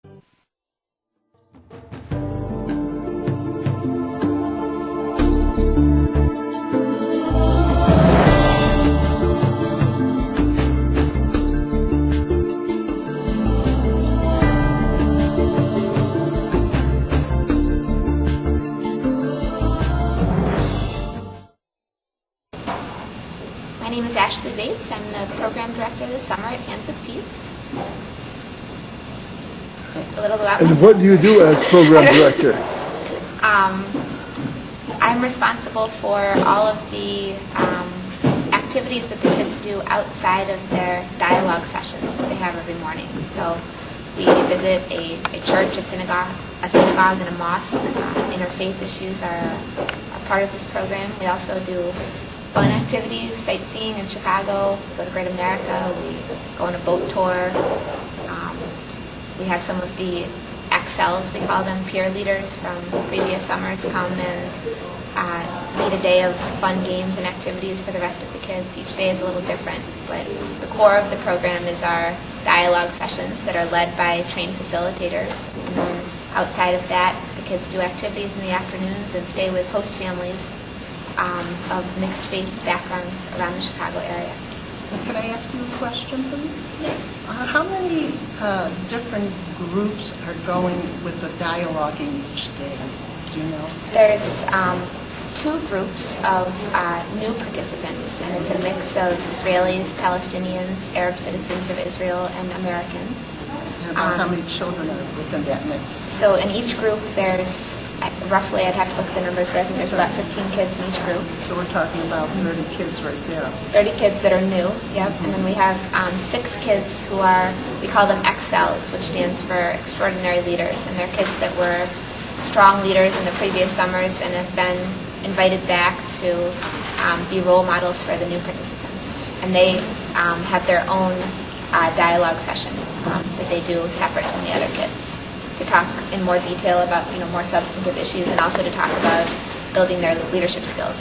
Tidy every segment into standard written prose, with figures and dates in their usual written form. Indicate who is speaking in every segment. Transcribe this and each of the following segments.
Speaker 1: My name is Ashley Bates. I'm the program director this summer at Hands of Peace. A little about
Speaker 2: And
Speaker 1: myself.
Speaker 2: what do you do as program director?
Speaker 1: I'm responsible for all of the activities that the kids do outside of their dialogue sessions that they have every morning. So we visit a church, a synagogue, and a mosque. Interfaith issues are a part of this program. We also do fun activities, sightseeing in Chicago, go to Great America, we go on a boat tour. We have some of the XLs, we call them, peer leaders from previous summers come and lead a day of fun games and activities for the rest of the kids. Each day is a little different, but the core of the program is our dialogue sessions that are led by trained facilitators. And then outside of that, the kids do activities in the afternoons and stay with host families of mixed faith backgrounds around the Chicago area.
Speaker 3: Could I ask you a question, please?
Speaker 1: Yes.
Speaker 3: How many different groups are going with the dialoguing each day? Do you know?
Speaker 1: There's two groups of new participants, and it's a mix of Israelis, Palestinians, Arab citizens of Israel, and Americans.
Speaker 3: And about how many children are within that mix?
Speaker 1: So in each group there's roughly, I'd have to look at the numbers, but I think there's about 15 kids in each group.
Speaker 3: So we're talking about 30 kids right there.
Speaker 1: 30 kids that are new, yep. And then we have 6 kids who are, we call them XLs, which stands for Extraordinary Leaders. And they're kids that were strong leaders in the previous summers and have been invited back to be role models for the new participants. And they have their own dialogue session that they do separate from the other kids, to talk in more detail about, more substantive issues, and also to talk about building their leadership skills,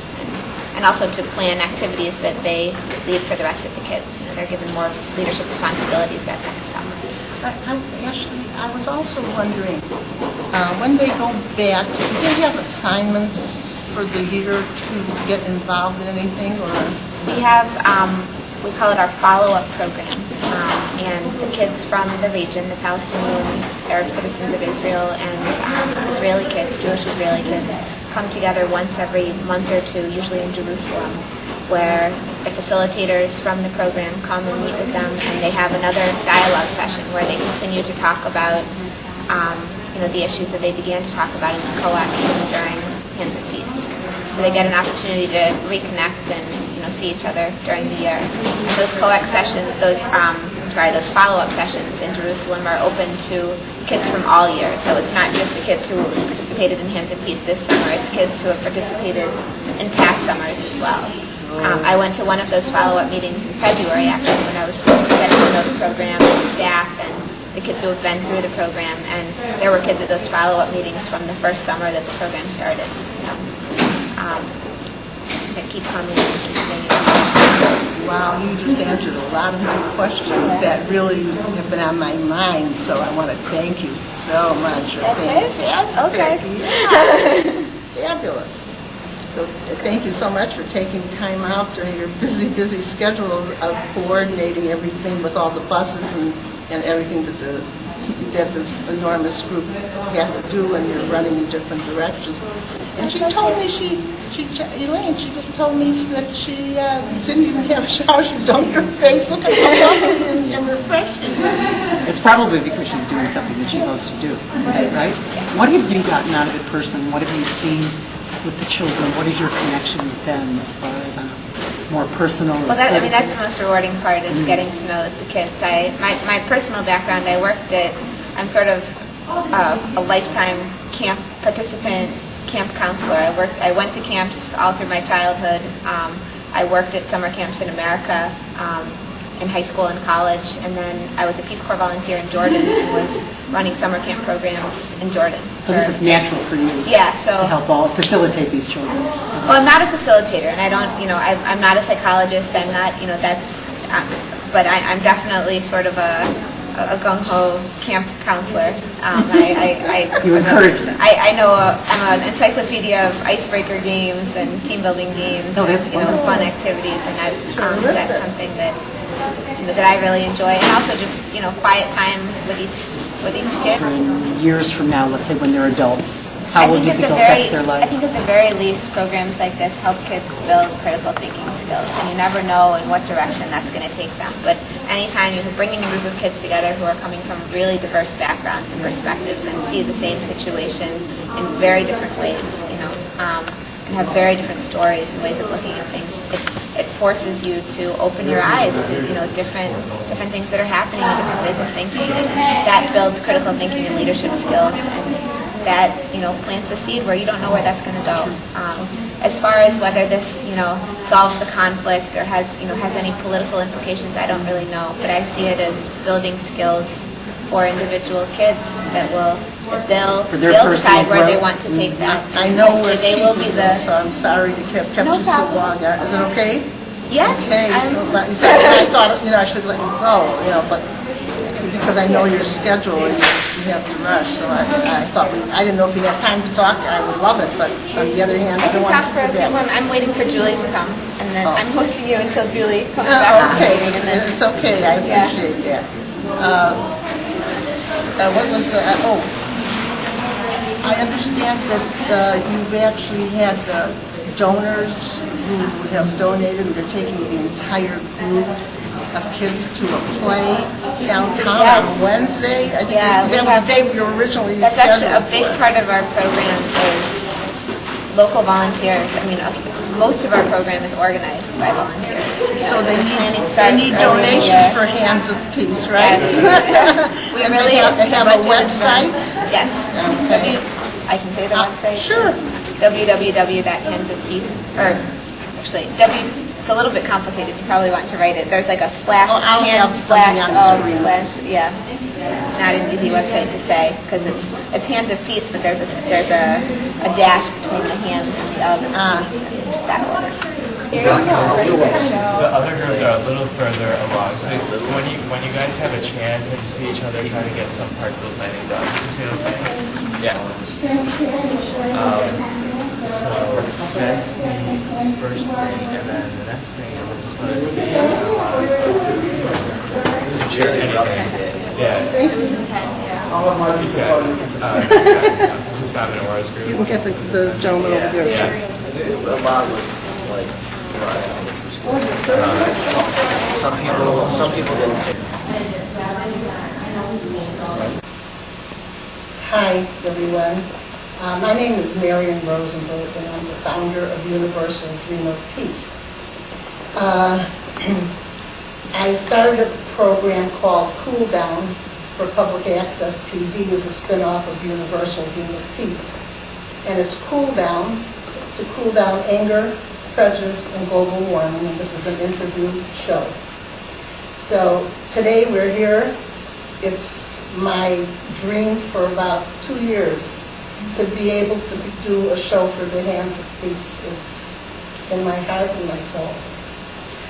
Speaker 1: and also to plan activities that they lead for the rest of the kids. They're given more leadership responsibilities that second summer.
Speaker 3: Ashley, I was also wondering, when they go back, do they have assignments for the year to get involved in anything, or?
Speaker 1: We have, we call it our follow-up program, and the kids from the region, the Palestinian, Arab citizens of Israel, and Israeli kids, Jewish Israeli kids, come together once every month or two, usually in Jerusalem, where the facilitators from the program come and meet with them, and they have another dialogue session where they continue to talk about the issues that they began to talk about in the co-ops during Hands of Peace. So they get an opportunity to reconnect and see each other during the year. And those co-ex sessions, those follow-up sessions in Jerusalem are open to kids from all years. So it's not just the kids who participated in Hands of Peace this summer, it's kids who have participated in past summers as well. I went to one of those follow-up meetings in February, actually, when I was just getting to know the program and the staff and the kids who have been through the program. And there were kids at those follow-up meetings from the first summer that the program started. That keep coming and keep staying.
Speaker 3: Wow, you just answered a lot of my questions that really have been on my mind, so I want to thank you so much. You're fantastic.
Speaker 1: Okay.
Speaker 3: Yeah. Fabulous. So thank you so much for taking time out during your busy schedule of coordinating everything with all the buses and everything that this enormous group has to do, and you're running in different directions. And she told me, Elaine just told me that she didn't even have a shower. She dunked her face. Look at how lovely and refreshing.
Speaker 4: It's probably because she's doing something that she loves to do, right? What have you gotten out of it personally? What have you seen with the children? What is your connection with them as far as more personal?
Speaker 1: Well, that's the most rewarding part, is getting to know the kids. My personal background, I'm sort of a lifetime camp participant, camp counselor. I went to camps all through my childhood. I worked at summer camps in America, in high school and college, and then I was a Peace Corps volunteer in Jordan and was running summer camp programs in Jordan.
Speaker 4: So this is natural for you.
Speaker 1: Yeah,
Speaker 4: to help facilitate these children.
Speaker 1: Well, I'm not a facilitator, and I don't, I'm not a psychologist. I'm not, but I'm definitely sort of a a gung-ho camp counselor.
Speaker 4: You encourage them.
Speaker 1: I know I'm an encyclopedia of icebreaker games and team building games,
Speaker 4: Oh, that's
Speaker 1: and, fun activities, and that's something that that I really enjoy. And also just quiet time with each kid.
Speaker 4: In years from now, let's say when they're adults, how will you think it'll affect their
Speaker 1: I
Speaker 4: lives?
Speaker 1: think at the very least, programs like this help kids build critical thinking skills, and you never know in what direction that's going to take them. But anytime you bring in a group of kids together who are coming from really diverse backgrounds and perspectives and see the same situation in very different ways, and have very different stories and ways of looking at things, it forces you to open your eyes to different things that are happening, and different ways of thinking. And that builds critical thinking and leadership skills, and that plants a seed where you don't know where that's going to go. As far as whether this solves the conflict or has any political implications, I don't really know. But I see it as building skills for individual kids they'll decide where they want to take that.
Speaker 3: I know where
Speaker 1: they will be
Speaker 3: so I'm sorry to kept you so long. Is it okay?
Speaker 1: Yeah.
Speaker 3: Okay, so I thought, I should let you go, but because I know your schedule and you have to rush, so I thought I didn't know if you had time to talk. I would love it, but on the other hand, I don't want to do that.
Speaker 1: I'm waiting for Julie to come, and then I'm hosting you until Julie comes back.
Speaker 3: Okay, it's okay. I appreciate that. What was I understand that you've actually had donors who have donated, and they're taking the entire group of kids to a play downtown on Wednesday. I think that was the day we were originally
Speaker 1: That's actually a big
Speaker 3: for.
Speaker 1: part of our program is local volunteers. I mean, most of our program is organized by volunteers.
Speaker 3: So they need
Speaker 1: early
Speaker 3: donations for Hands of Peace, right?
Speaker 1: Yes.
Speaker 3: They have a website?
Speaker 1: Yes.
Speaker 3: Okay.
Speaker 1: I can say the website?
Speaker 3: Sure.
Speaker 1: www.handsofpeace, or actually, it's a little bit complicated. You probably want to write it. There's like a slash,
Speaker 3: I'll
Speaker 1: hand
Speaker 3: have
Speaker 1: slash
Speaker 3: something on the
Speaker 1: of
Speaker 3: screen.
Speaker 1: slash, yeah. It's not an easy website to say because it's Hands of Peace, but there's a dash between the hands and the of and peace in that order.
Speaker 5: The other girls are a little further along. So when you guys have a chance and you see each other trying to get some part of the planning done, you see what I'm saying? Yeah. So that's the first thing, and then the next thing is I just want to see anything. Yeah.
Speaker 1: It was intense.
Speaker 5: He's got who's having Aura's group.
Speaker 3: You can get the gentleman over there.
Speaker 5: Yeah.
Speaker 6: A lot was like, some people didn't take it.
Speaker 3: Hi, everyone. My name is Marion Rosenberg, and I'm the founder of Universal Dream of Peace. I started a program called Cool Down for Public Access TV as a spin-off of Universal Dream of Peace. And it's cool down to cool down anger, prejudice, and global warming, and this is an interview show. So today we're here. It's my dream for about 2 years to be able to do a show for the Hands of Peace. It's in my heart and my soul.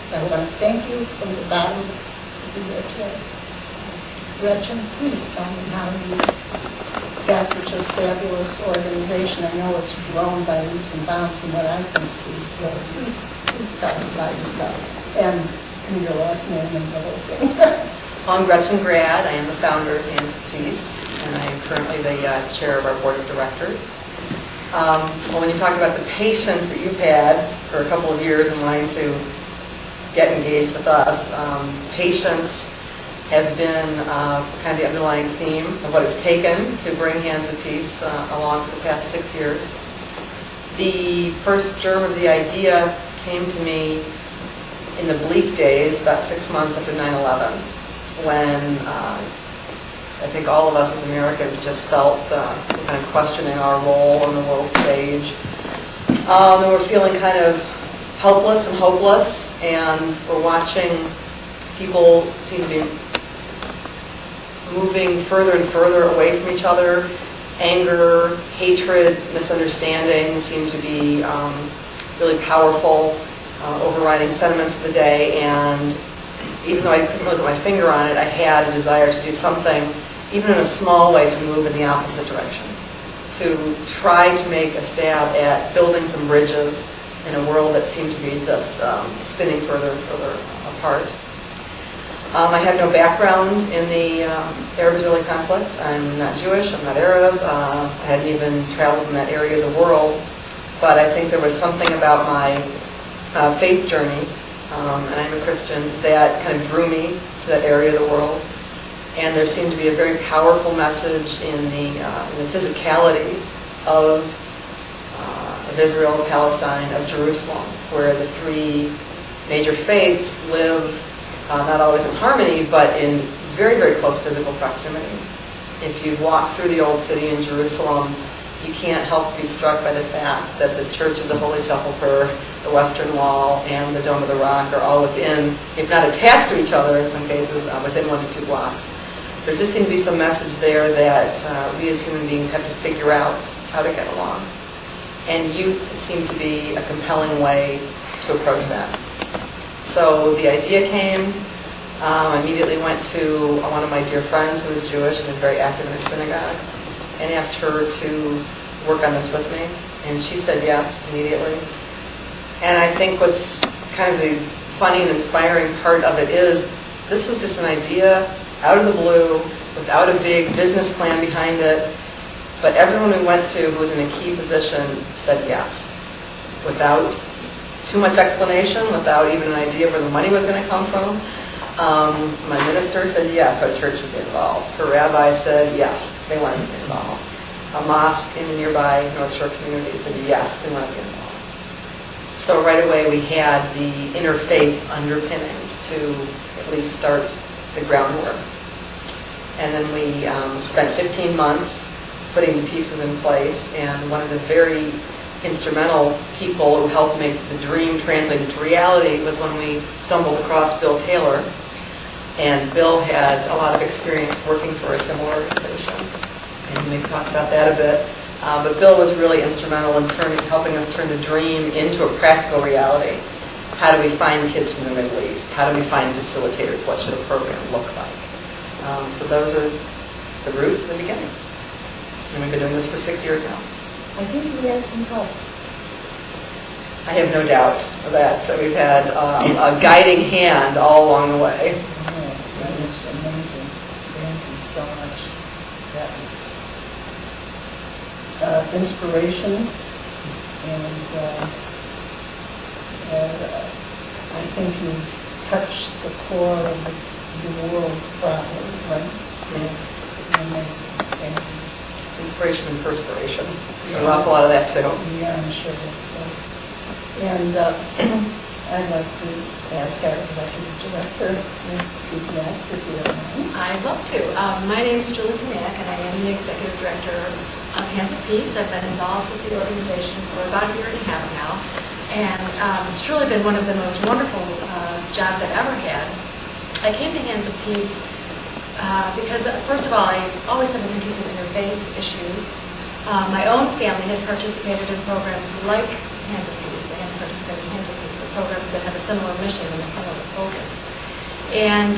Speaker 3: I want to thank you from the bottom of your heart. Gretchen, please tell me how you got such a fabulous organization. I know it's grown by leaps and bounds from what I can see, so please tell us about yourself and your last name and the whole thing.
Speaker 7: I'm Gretchen Grad. I am the founder of Hands of Peace, and I am currently the chair of our board of directors. Well, when you talk about the patience that you've had for a couple of years in wanting to get engaged with us, patience has been kind of the underlying theme of what it's taken to bring Hands of Peace along for the past 6 years. The first germ of the idea came to me in the bleak days, about 6 months after 9/11, when I think all of us as Americans just felt kind of questioning our role on the world stage. And we're feeling kind of helpless and hopeless, and we're watching people seem to be moving further and further away from each other. Anger, hatred, misunderstanding seem to be really powerful, overriding sentiments of the day, and even though I couldn't really put my finger on it, I had a desire to do something, even in a small way, to move in the opposite direction, to try to make a stab at building some bridges in a world that seemed to be just spinning further and further apart. I have no background in the Arab-Israeli conflict. I'm not Jewish, I'm not Arab, I hadn't even traveled in that area of the world, but I think there was something about my faith journey, and I'm a Christian, that kind of drew me to that area of the world. And there seemed to be a very powerful message in the physicality of Israel, Palestine, of Jerusalem, where the three major faiths live not always in harmony, but in very, very close physical proximity. If you walk through the old city in Jerusalem, you can't help but be struck by the fact that the Church of the Holy Sepulchre, the Western Wall, and the Dome of the Rock are all within, if not attached to each other in some cases, within 1 to 2 blocks. There just seemed to be some message there that we as human beings have to figure out how to get along. And youth seemed to be a compelling way to approach that. So the idea came. I immediately went to one of my dear friends who is Jewish and is very active in the synagogue and asked her to work on this with me. And she said yes immediately. And I think what's kind of the funny and inspiring part of it is this was just an idea out of the blue without a big business plan behind it. But everyone we went to who was in a key position said yes, without too much explanation, without even an idea where the money was going to come from. My minister said yes, our church should be involved. Her rabbi said yes, they want to be involved. A mosque in the nearby North Shore community said yes, we want to be involved. So right away we had the interfaith underpinnings to at least start the groundwork. And then we spent 15 months putting the pieces in place, and one of the very instrumental people who helped make the dream translate into reality was when we stumbled across Bill Taylor. And Bill had a lot of experience working for a similar organization, and we talked about that a bit. But Bill was really instrumental in helping us turn the dream into a practical reality. How do we find kids from the Middle East? How do we find facilitators? What should a program look like? So those are the roots in the beginning. And we've been doing this for 6 years now.
Speaker 8: I think we had some help.
Speaker 7: I have no doubt that we've had a guiding hand all along the way.
Speaker 8: That is amazing. Thank you so much. That inspiration, and I think you touched the core of the world properly, right? Yeah. Amazing. Thank you.
Speaker 7: Inspiration and perspiration. An awful lot of that too.
Speaker 8: Yeah, I'm sure that's so. And I'd like to ask our executive director to speak next, if you don't mind.
Speaker 9: I'd love to. My name is Julie Knack, and I am the executive director of Hands of Peace. I've been involved with the organization for about a year and a half now, and it's truly been one of the most wonderful jobs I've ever had. I came to Hands of Peace because, first of all, I always have an interest in interfaith issues. My own family has participated in programs like Hands of Peace. They have participated in Hands of Peace for programs that have a similar mission and a similar focus. And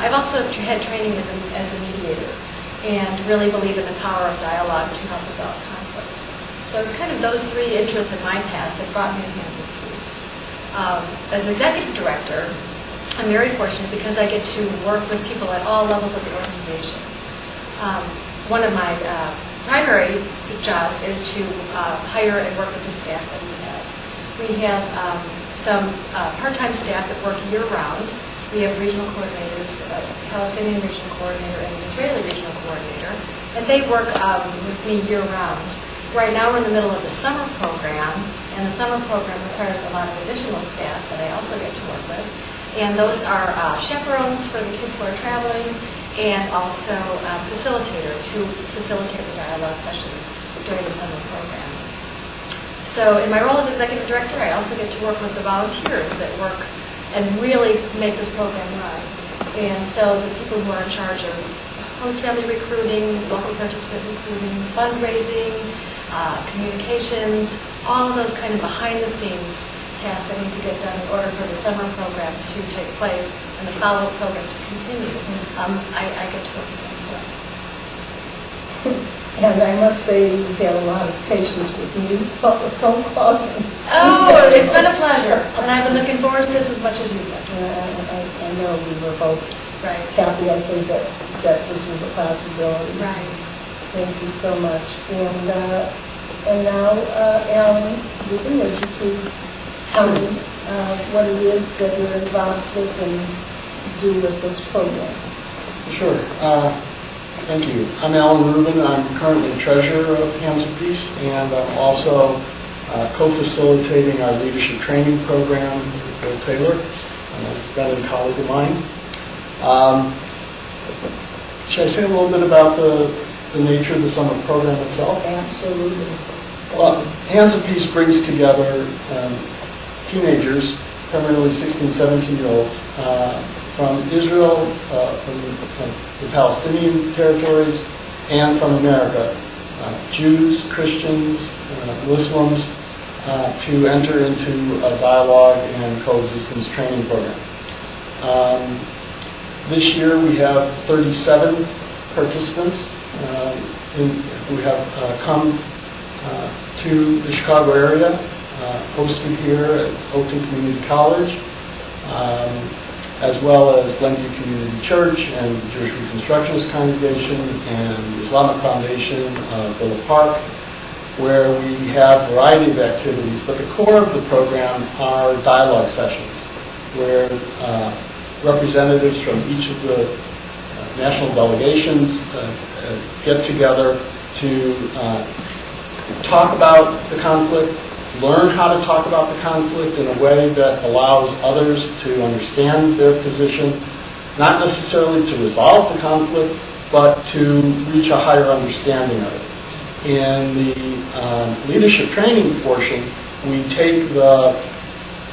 Speaker 9: I've also had training as a mediator and really believe in the power of dialogue to help resolve conflict. So it's kind of those three interests in my past that brought me to Hands of Peace. As executive director, I'm very fortunate because I get to work with people at all levels of the organization. One of my primary jobs is to hire and work with the staff that we have. We have some part-time staff that work year-round. We have regional coordinators, a Palestinian regional coordinator and an Israeli regional coordinator, and they work with me year-round. Right now we're in the middle of the summer program, and the summer program requires a lot of additional staff that I also get to work with. And those are chaperones for the kids who are traveling, and also facilitators who facilitate the dialogue sessions during the summer program. So in my role as executive director, I also get to work with the volunteers that work and really make this program run. And so the people who are in charge of host family recruiting, local participant recruiting, fundraising, communications, all of those kind of behind the scenes tasks that need to get done in order for the summer program to take place and the follow-up program to continue, I get to work with them. So.
Speaker 8: And I must say, you've had a lot of patience with me, phone calls.
Speaker 9: Oh, it's been a pleasure, and I've been looking forward to this as much as you've been.
Speaker 8: I know we were both happy, I think, that this was a possibility.
Speaker 9: Right.
Speaker 8: Thank you so much. And now, Alan, Rubin, would you please tell me what it is that you're involved with and do with this program?
Speaker 10: Sure. Thank you. I'm Alan Rubin. I'm currently treasurer of Hands of Peace, and I'm also co-facilitating our leadership training program with Bill Taylor, a veteran colleague of mine. Should I say a little bit about the nature of the summer program itself?
Speaker 8: Absolutely.
Speaker 10: Well, Hands of Peace brings together teenagers, primarily 16, 17-year-olds, from Israel, from the Palestinian territories, and from America, Jews, Christians, Muslims, to enter into a dialogue and coexistence training program. This year we have 37 participants who have come to the Chicago area, hosted here at Oakton Community College, as well as Glenview Community Church and the Jewish Reconstructionist Congregation and the Islamic Foundation of Villa Park, where we have a variety of activities. But the core of the program are dialogue sessions, where representatives from each of the national delegations get together to talk about the conflict, learn how to talk about the conflict in a way that allows others to understand their position, not necessarily to resolve the conflict, but to reach a higher understanding of it. In the leadership training portion, we take the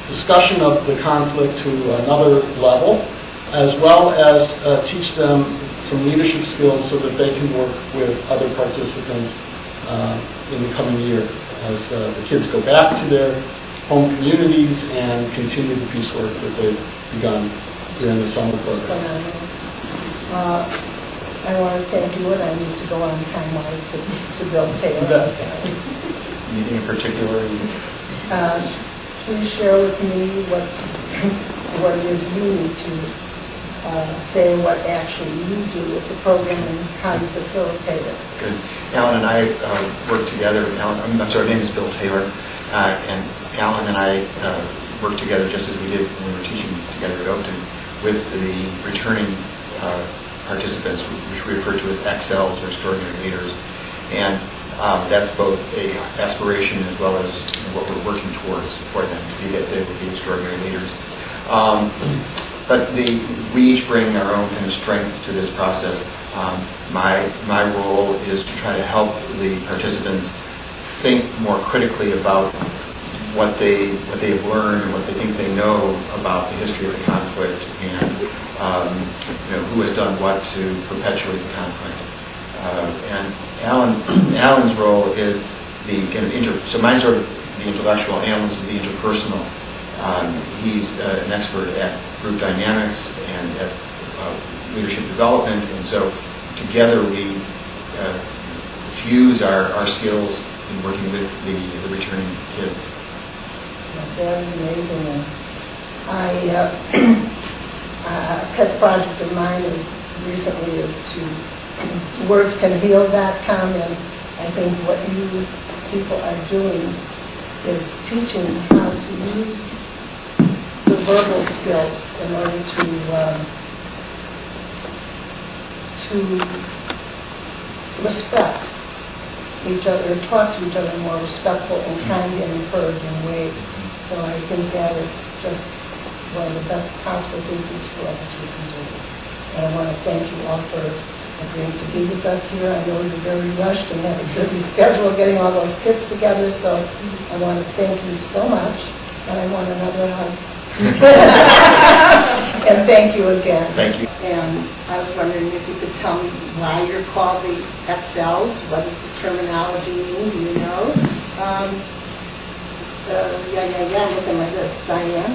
Speaker 10: discussion of the conflict to another level, as well as teach them some leadership skills so that they can work with other participants in the coming year as the kids go back to their home communities and continue the peace work that they've begun during the summer program.
Speaker 8: I want to thank you, and I need to go on time-wise to Bill Taylor.
Speaker 11: Anything in particular?
Speaker 8: Please share with me what it is you need to say, what actually you do with the program and how you facilitate it.
Speaker 11: Good. Alan and I work together. Our name is Bill Taylor, and Alan and I work together just as we did when we were teaching together at Oakton with the returning participants, which we refer to as XLs, or extraordinary leaders. And that's both a aspiration as well as what we're working towards for them to be, that they will be extraordinary leaders. But we each bring our own kind of strength to this process. My role is to try to help the participants think more critically about what they have learned and what they think they know about the history of the conflict, and who has done what to perpetuate the conflict. And Alan's role is the kind of so mine's sort of the intellectual, Alan's is the interpersonal. He's an expert at group dynamics and at leadership development, and so together we fuse our skills in working with the returning kids.
Speaker 8: That is amazing. And a pet project of mine recently is to wordscanheal.com, and I think what you people are doing is teaching how to use the verbal skills in order to respect each other, talk to each other in more respectful and kind and encouraging ways. So I think that is just one of the best possible things in this world that you can do. And I want to thank you all for agreeing to be with us here. I know you're very rushed and have a busy schedule getting all those kids together, so I want to thank you so much, and I want another hug. And thank you again.
Speaker 11: Thank you.
Speaker 8: And I was wondering if you could tell me why you're called the XLs. What does the terminology mean? Do you know? Look at my list. Diane?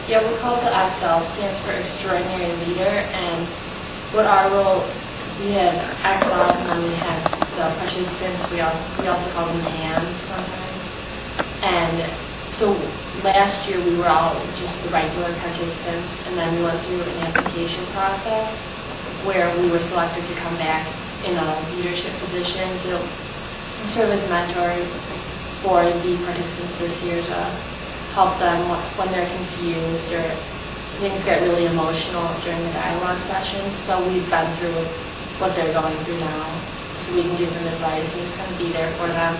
Speaker 12: Yeah, we call it the XL, stands for Extraordinary Leader, and what our role, we had XLs and then we had the participants, we also call them hands sometimes. And so last year we were all just the regular participants, and then we went through an application process where we were selected to come back in a leadership position to serve as mentors for the participants this year to help them when they're confused or things get really emotional during the dialogue sessions. So we've been through what they're going through now, so we can give them advice and just kind of be there for them.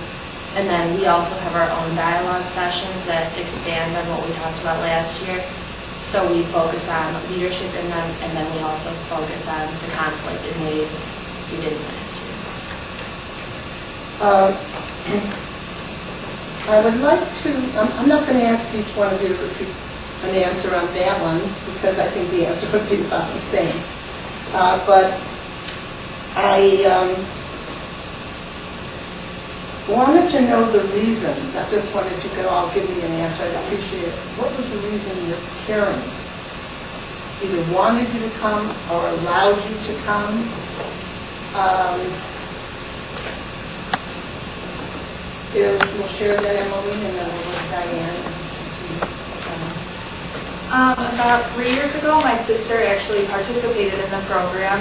Speaker 12: And then we also have our own dialogue sessions that expand on what we talked about last year. So we focus on leadership in them, and then we also focus on the conflict in ways we didn't last year.
Speaker 8: I would like to, I'm not going to ask each one of you to repeat an answer on that one, because I think the answer would be about the same. But I wanted to know the reason, that this one, if you could all give me an answer, I'd appreciate it. What was the reason your parents either wanted you to come or allowed you to come? We'll share that, Emily, and then we'll go to Diane.
Speaker 13: About 3 years ago, my sister actually participated in the program,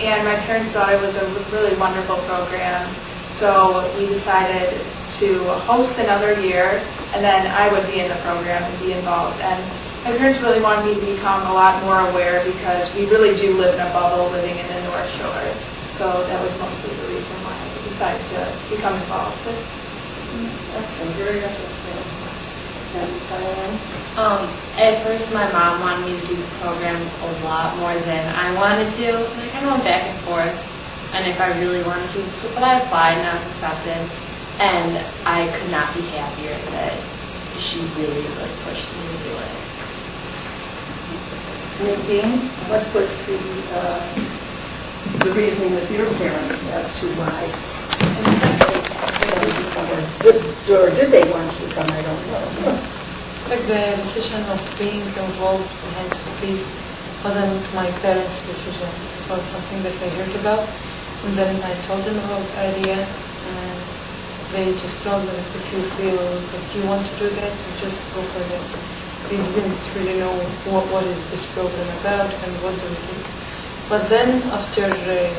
Speaker 13: and my parents thought it was a really wonderful program. So we decided to host another year, and then I would be in the program and be involved. And my parents really wanted me to become a lot more aware, because we really do live in a bubble living in the North Shore. So that was mostly the reason why I decided to become involved.
Speaker 8: Excellent, very interesting. And Diane?
Speaker 12: At first, my mom wanted me to do the program a lot more than I wanted to. Like, I went back and forth, and if I really wanted to. So, but I applied, and I was accepted, and I could not be happier that she really, really pushed me to do it.
Speaker 8: Nadine, what was the reasoning with your parents as to why? Or did they want you to come? I don't know.
Speaker 14: Like the decision of being involved in Hands for Peace wasn't my parents' decision. It was something that I heard about, and then I told them about the idea, and they just told me, if you feel that you want to do that, just go for it. They didn't really know what is this program about and what do we do. But then after they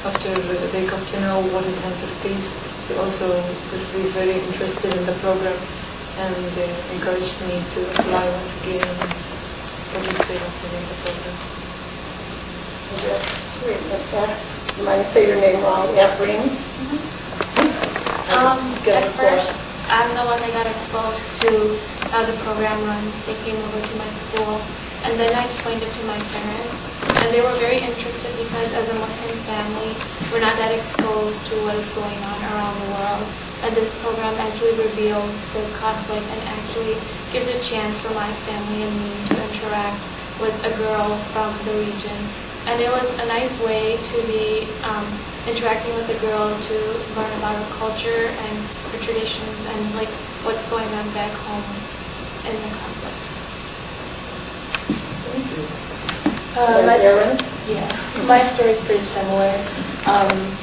Speaker 14: got to know what is Hands of Peace, they also got to be very interested in the program, and they encouraged me to apply once again and participate once again in the program.
Speaker 8: You might say your name wrong, Erin.
Speaker 9: At first, I'm the one that got exposed to how the program runs. They came over to my school, and then I explained it to my parents, and they were very interested, because as a Muslim family, we're not that exposed to what is going on around the world. And this program actually reveals the conflict and actually gives a chance for my family and me to interact with a girl from the region. And it was a nice way to be interacting with a girl to learn about her culture and her traditions and like what's going on back home in the conflict.
Speaker 12: My story is pretty similar.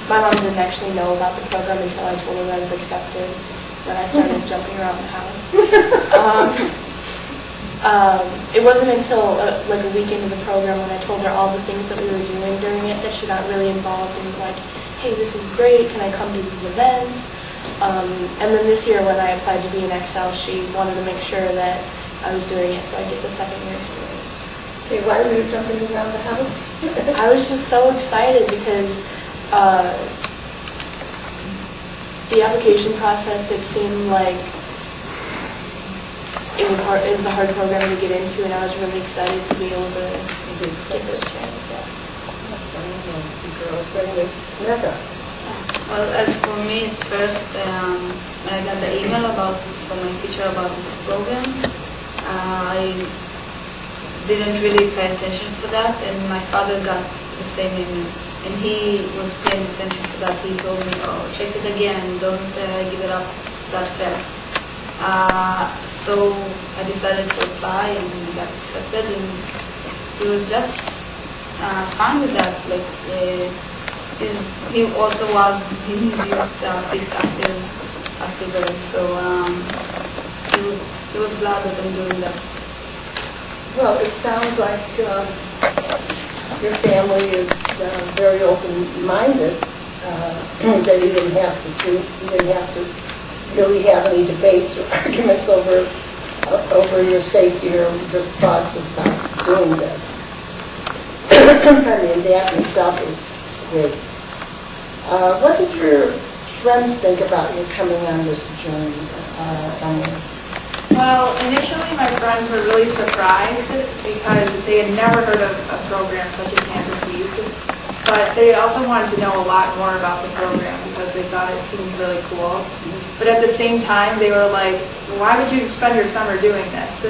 Speaker 12: My mom didn't actually know about the program until I told her I was accepted. Then I started jumping around the house. It wasn't until like a week into the program when I told her all the things that we were doing during it that she got really involved and was like, hey, this is great, can I come to these events? And then this year when I applied to be an XL, she wanted to make sure that I was doing it so I get the second year experience.
Speaker 8: Okay, why were you jumping around the house?
Speaker 12: I was just so excited because the application process, it seemed like it was hard. It was a hard program to get into, and I was really excited to be able to get this chance.
Speaker 15: Well, as for me, first, when I got the email from my teacher about this program, I didn't really pay attention for that, and my father got the same email, and he was paying attention to that. He told me, oh, check it again, don't give it up that fast. So I decided to apply and got accepted, and he was just fine with that. Like he also was in his youth peace activist, so he was glad that I'm doing that.
Speaker 8: Well, it sounds like your family is very open-minded, that you didn't have to see, you didn't have to really have any debates or arguments over your safety or your thoughts about doing this. I mean, that in itself is great. What did your friends think about you coming on this journey, Emily?
Speaker 13: Well, initially my friends were really surprised because they had never heard of a program such as Hands of Peace, but they also wanted to know a lot more about the program because they thought it seemed really cool. But at the same time, they were like, why would you spend your summer doing this?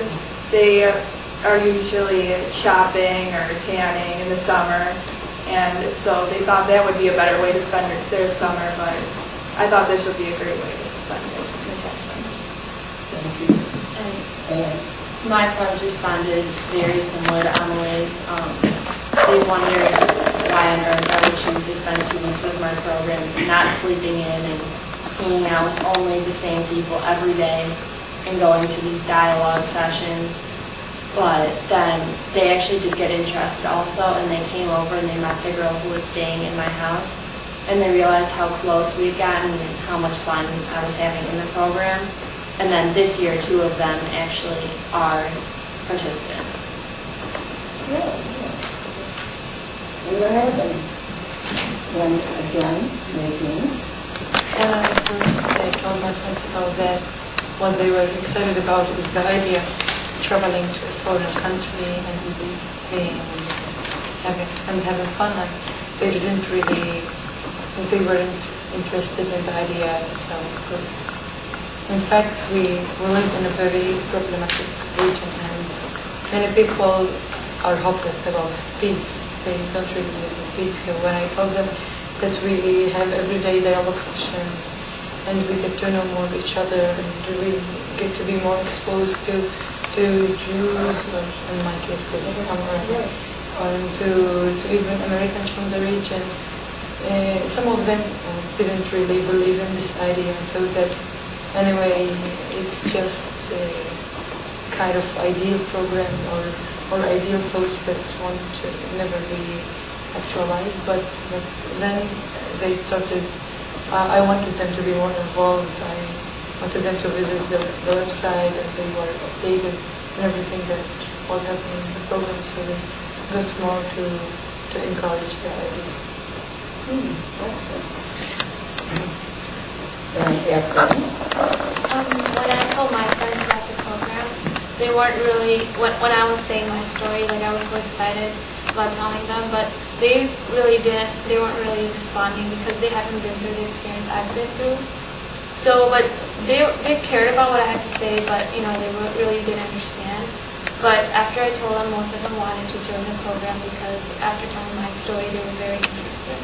Speaker 13: They are usually shopping or tanning in the summer, and so they thought that would be a better way to spend their summer, but I thought this would be a great way to spend it.
Speaker 8: Thank you.
Speaker 12: My friends responded very similar to Emily's. They wondered why on earth I would choose to spend 2 weeks of my program not sleeping in and hanging out with only the same people every day and going to these dialogue sessions. But then they actually did get interested also, and they came over and they met the girl who was staying in my house, and they realized how close we had gotten and how much fun I was having in the program. And then this year, 2 of them actually are participants.
Speaker 8: Yeah. We don't have any. And again, Nadine.
Speaker 14: First, I told my friends about that. What they were excited about is the idea of traveling to a foreign country and having fun. Like they weren't interested in the idea itself. Because in fact, we lived in a very problematic region, and many people are hopeless about peace. They don't really believe in peace. So when I told them that we have everyday dialogue sessions, and we get to know more each other, and we get to be more exposed to Jews, or in my case, because I'm American, or to even Americans from the region, some of them didn't really believe in this idea and thought that anyway, it's just a kind of ideal program or ideal thoughts that want to never be actualized. But then they started, I wanted them to be more involved. I wanted them to visit the website, and they were updated on everything that was happening in the program, so they got more to encourage the idea.
Speaker 1: When I told my friends about the program, they weren't really, when I was saying my story, like I was so excited about telling them, but they weren't really responding because they haven't been through the experience I've been through. So, but they cared about what I had to say, but they really didn't understand. But after I told them, most of them wanted to join the program because after telling my story, they were very interested.